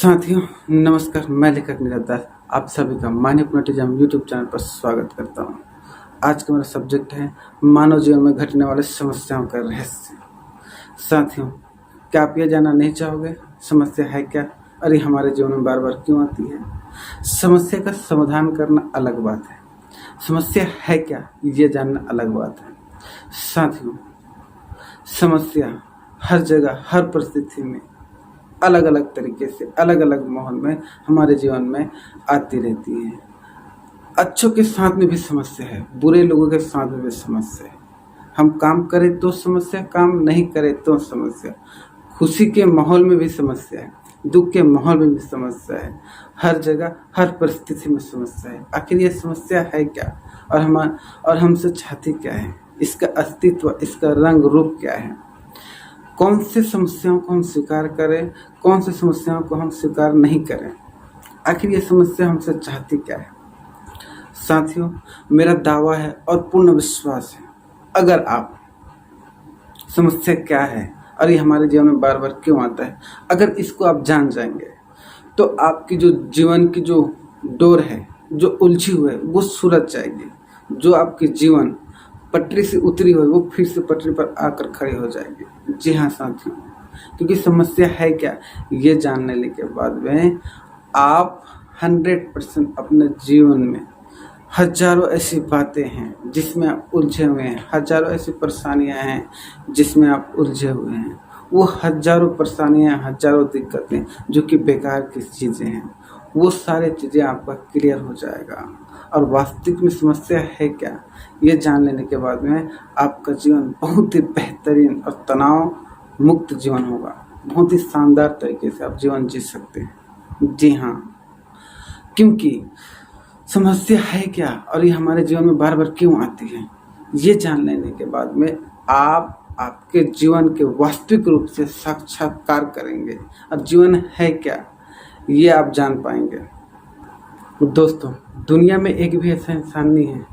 साथियों नमस्कार। मैं लेखक नीरज दास आप सभी का मान्य हिप्नोटिज्म यूट्यूब चैनल पर स्वागत करता हूं। आज का मेरा सब्जेक्ट है मानव जीवन में घटने वाले समस्याओं का रहस्य। साथियों, क्या आप यह जानना नहीं चाहोगे समस्या है क्या और ये हमारे जीवन में बार बार क्यों आती है? समस्या का समाधान करना अलग बात है, समस्या है क्या ये जानना अलग बात है। साथियों, समस्या हर जगह हर परिस्थिति में अलग अलग तरीके से अलग अलग माहौल में हमारे जीवन में आती रहती है। अच्छों के साथ में भी समस्या है, बुरे लोगों के साथ में भी समस्या है। हम काम करें तो समस्या, काम नहीं करें तो समस्या। खुशी के माहौल में भी समस्या है, दुख के माहौल में भी समस्या है। हर जगह हर परिस्थिति में समस्या है। आखिर ये समस्या है क्या और हमसे चाहती क्या है? इसका अस्तित्व, इसका रंग रूप क्या है? कौन से समस्याओं को हम स्वीकार करें, कौन से समस्याओं को हम स्वीकार नहीं करें? आखिर ये समस्या हमसे चाहती क्या है? साथियों, मेरा दावा है और पूर्ण विश्वास है, अगर आप समस्या क्या है और ये हमारे जीवन में बार बार क्यों आता है, अगर इसको आप जान जाएंगे तो आपकी जो जीवन की जो डोर है, जो उलझी हुई है, वो सुलझ जाएगी। जो आपकी जीवन पटरी से उतरी हुई वो फिर से पटरी पर आकर खड़ी हो जाएगी। जी हाँ साथियों, क्योंकि समस्या है क्या ये जानने के बाद में आप 100% अपने जीवन में हजारों ऐसी बातें हैं जिसमें आप उलझे हुए हैं, हजारों ऐसी परेशानियां हैं जिसमें आप उलझे हुए हैं। वो हजारों परेशानियां, हजारों दिक्कतें जो कि बेकार की चीज़ें हैं, वो सारी चीज़ें आपका क्लियर हो जाएगा। और वास्तविक में समस्या है क्या ये जान लेने के बाद में आपका जीवन बहुत ही बेहतरीन और तनाव मुक्त जीवन होगा। बहुत ही शानदार तरीके से आप जीवन जी सकते हैं। जी हाँ, क्योंकि समस्या है क्या और ये हमारे जीवन में बार बार क्यों आती है, ये जान लेने के बाद में आप आपके जीवन के वास्तविक रूप से साक्षात्कार करेंगे और जीवन है क्या ये आप जान पाएंगे। दोस्तों, दुनिया में एक भी ऐसा इंसान नहीं है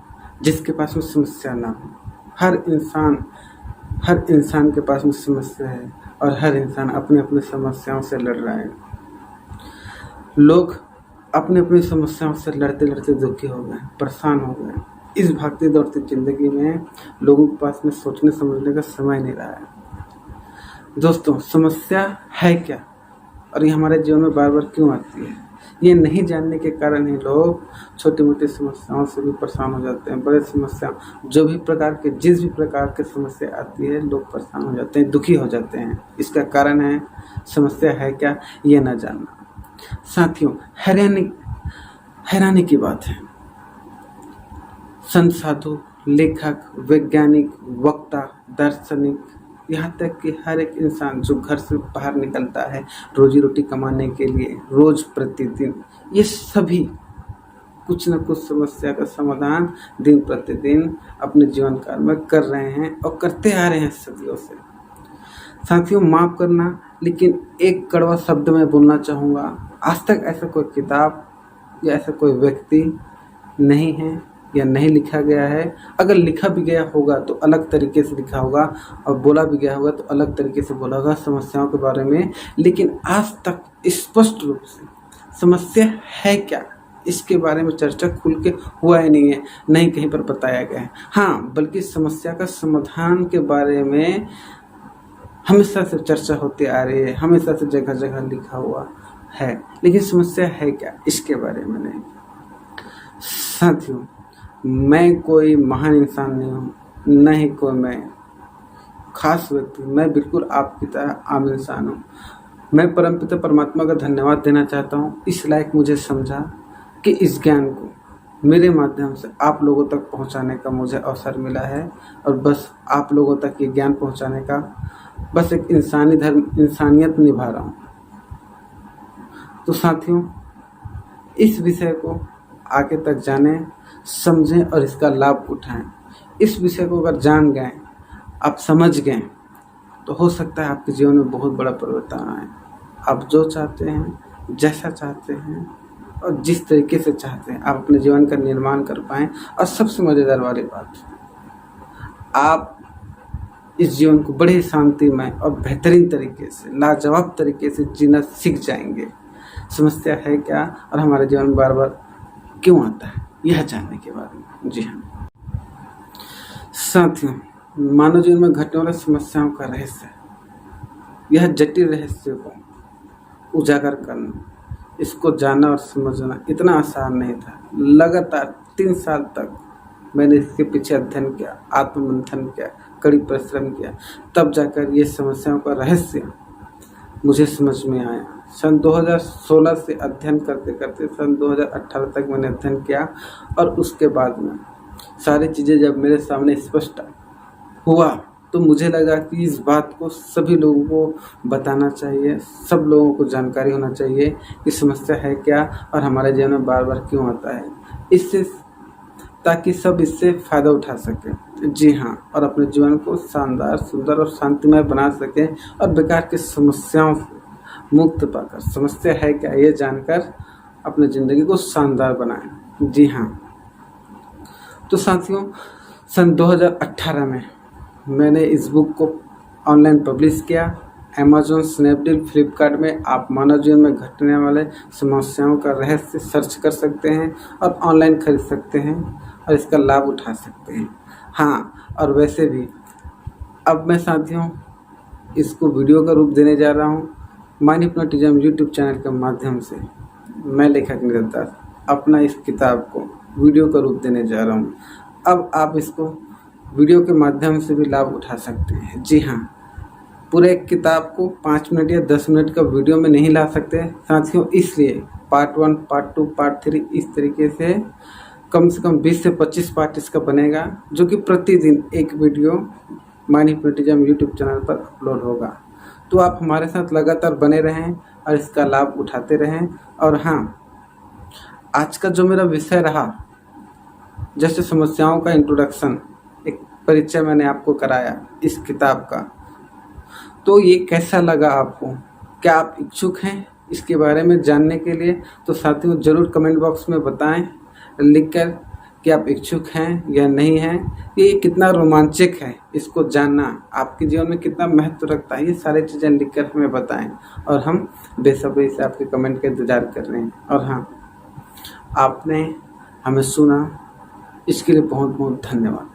जिसके पास में समस्या ना हो। हर इंसान के पास में समस्या है और हर इंसान अपने अपने समस्याओं से लड़ रहा है। लोग अपने अपनी समस्याओं से लड़ते लड़ते दुखी हो गए, परेशान हो गए। इस भागती दौड़ती जिंदगी में लोगों के पास में सोचने समझने का समय नहीं रहा है। दोस्तों, समस्या है क्या और ये हमारे जीवन में बार बार क्यों आती है, ये नहीं जानने के कारण ही लोग छोटी मोटी समस्याओं से भी परेशान हो जाते हैं। बड़े समस्या जिस भी प्रकार की समस्या आती है, लोग परेशान हो जाते हैं, दुखी हो जाते हैं। इसका कारण है समस्या है क्या ये न जानना। साथियों, हैरानी की बात है, संत साधु, लेखक, वैज्ञानिक, वक्ता, दार्शनिक, यहाँ तक कि हर एक इंसान जो घर से बाहर निकलता है रोजी रोटी कमाने के लिए रोज प्रतिदिन, ये सभी कुछ न कुछ समस्या का समाधान दिन प्रतिदिन अपने जीवन काल में कर रहे हैं और करते आ रहे हैं सदियों से। साथियों, माफ करना, लेकिन एक कड़वा शब्द मैं बोलना चाहूँगा। आज तक ऐसा कोई किताब या ऐसा कोई व्यक्ति नहीं है या नहीं लिखा गया है। अगर लिखा भी गया होगा तो अलग तरीके से लिखा होगा और बोला भी गया होगा तो अलग तरीके से बोला होगा समस्याओं के बारे में। लेकिन आज तक स्पष्ट रूप से समस्या है क्या इसके बारे में चर्चा खुल के हुआ ही नहीं है, नहीं कहीं पर बताया गया है। हाँ, बल्कि समस्या का समाधान के बारे में हमेशा से चर्चा होती आ रही है, हमेशा से जगह जगह लिखा हुआ है, लेकिन समस्या है क्या इसके बारे में नहीं। साथियों, मैं कोई महान इंसान नहीं हूँ, न ही कोई मैं खास व्यक्ति, मैं बिल्कुल आपकी तरह आम इंसान हूँ। मैं परमपिता परमात्मा का धन्यवाद देना चाहता हूँ, इस लायक मुझे समझा कि इस ज्ञान को मेरे माध्यम से आप लोगों तक पहुँचाने का मुझे अवसर मिला है। और बस आप लोगों तक ये ज्ञान पहुँचाने का बस एक इंसानी धर्म, इंसानियत निभा रहा हूँ। तो साथियों, इस विषय को आगे तक जानें, समझें और इसका लाभ उठाएं। इस विषय को अगर जान गए, आप समझ गए, तो हो सकता है आपके जीवन में बहुत बड़ा परिवर्तन आए। आप जो चाहते हैं, जैसा चाहते हैं और जिस तरीके से चाहते हैं, आप अपने जीवन का निर्माण कर पाएं। और सबसे मज़ेदार वाली बात, आप इस जीवन को बड़े शांतिमय और बेहतरीन तरीके से, लाजवाब तरीके से जीना सीख जाएंगे। समस्या है क्या और हमारे जीवन में बार बार क्यों आता है, यह जानने के बारे में। जी हाँ साथियों, मानव जीवन में घटने वाली समस्याओं का रहस्य, यह जटिल रहस्य को उजागर करना, इसको जानना और समझना इतना आसान नहीं था। लगातार 3 साल तक मैंने इसके पीछे अध्ययन किया, आत्ममंथन किया, कड़ी परिश्रम किया, तब जाकर ये समस्याओं का रहस्य मुझे समझ में आया। सन 2016 से अध्ययन करते करते सन 2018 तक मैंने अध्ययन किया और उसके बाद में सारी चीज़ें जब मेरे सामने स्पष्ट हुआ तो मुझे लगा कि इस बात को सभी लोगों को बताना चाहिए, सब लोगों को जानकारी होना चाहिए कि समस्या है क्या और हमारे जीवन में बार बार क्यों आता है, इससे ताकि सब इससे फ़ायदा उठा सकें। जी हाँ, और अपने जीवन को शानदार, सुंदर और शांतिमय बना सकें और बेकार की समस्याओं से मुक्त पाकर समस्या है क्या ये जानकर अपनी ज़िंदगी को शानदार बनाएं। जी हाँ, तो साथियों सन 2018 में मैंने इस बुक को ऑनलाइन पब्लिश किया। अमेज़न, स्नैपडील, फ्लिपकार्ट में आप मानव जीवन में घटने वाले समस्याओं का रहस्य सर्च कर सकते हैं और ऑनलाइन खरीद सकते हैं और इसका लाभ उठा सकते हैं। हाँ, और वैसे भी अब मैं साथियों इसको वीडियो का रूप देने जा रहा हूँ। माइंड हिप्नोटिज्म यूट्यूब चैनल के माध्यम से मैं लेखक नीरज दास अपना इस किताब को वीडियो का रूप देने जा रहा हूँ। अब आप इसको वीडियो के माध्यम से भी लाभ उठा सकते हैं। जी हाँ, पूरे किताब को 5 मिनट या 10 मिनट का वीडियो में नहीं ला सकते साथियों, इसलिए पार्ट 1, पार्ट 2, पार्ट 3 इस तरीके से कम 20 से 25 पार्ट इसका बनेगा, जो कि प्रतिदिन एक video mind hypnotism YouTube channel पर अपलोड होगा। तो आप हमारे साथ लगातार बने रहें और इसका लाभ उठाते रहें। और हाँ, आज का जो मेरा विषय रहा, जैसे समस्याओं का इंट्रोडक्शन, एक परिचय मैंने आपको कराया इस किताब का, तो ये कैसा लगा आपको? क्या आप इच्छुक हैं इसके बारे में जानने के लिए? तो साथियों ज़रूर कमेंट बॉक्स में बताएं लिखकर कि आप इच्छुक हैं या नहीं हैं। ये कितना रोमांचक है, इसको जानना आपके जीवन में कितना महत्व रखता है, ये सारी चीज़ें लिखकर हमें बताएं और हम बेसब्री से आपके कमेंट का इंतज़ार कर रहे हैं। और हाँ, आपने हमें सुना, इसके लिए बहुत बहुत धन्यवाद।